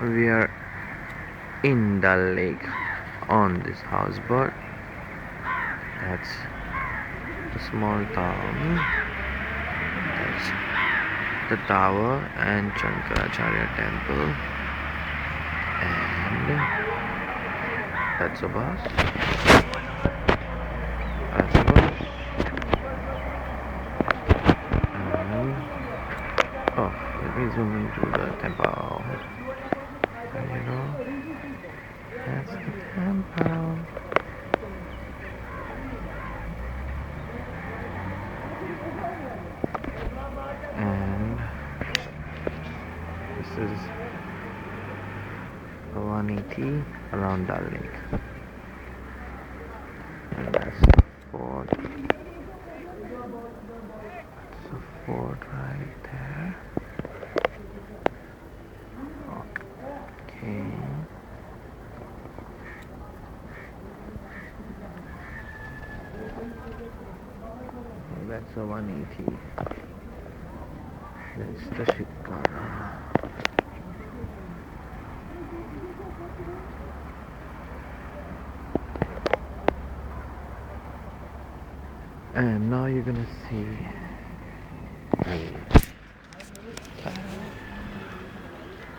We are in the lake on this houseboat. That's a small town. That's the tower and Shankaracharya temple. And that's a bus. That's a bus. And oh, let me zoom into the temple. And that's the temple. And this is 180 around Dal Lake. And that's the fort. That's the fort right there. Okay. That's a 180. That's the Shikara. And now you're gonna see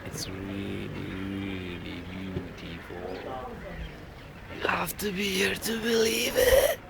It's really, really beautiful. You have to be here to believe it.